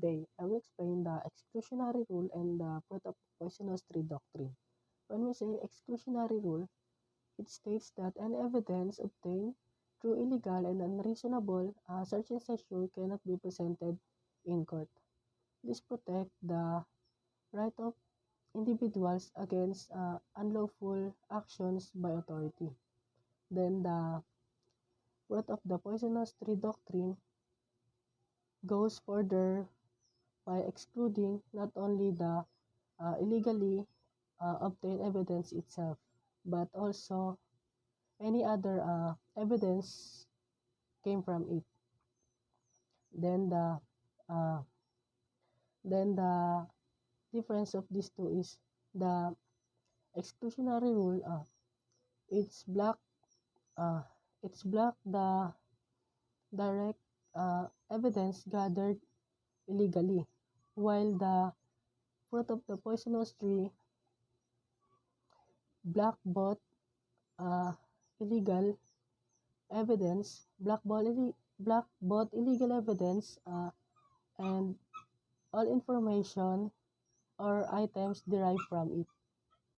today I will explain the exclusionary rule and the fruit of poisonous tree doctrine. When we say exclusionary rule, it states that any evidence obtained through illegal and unreasonable search and seizure cannot be presented in court. This protects the right of individuals against unlawful actions by authority. Then the fruit of the poisonous tree doctrine goes further by excluding not only the illegally obtained evidence itself, but also any other evidence came from it. Then the uh, then the difference of these two is the exclusionary rule. It's block uh, it's block the direct evidence gathered illegally, while the fruit of the poisonous tree block both uh, illegal evidence, block both illegal evidence and all information or items derived from it.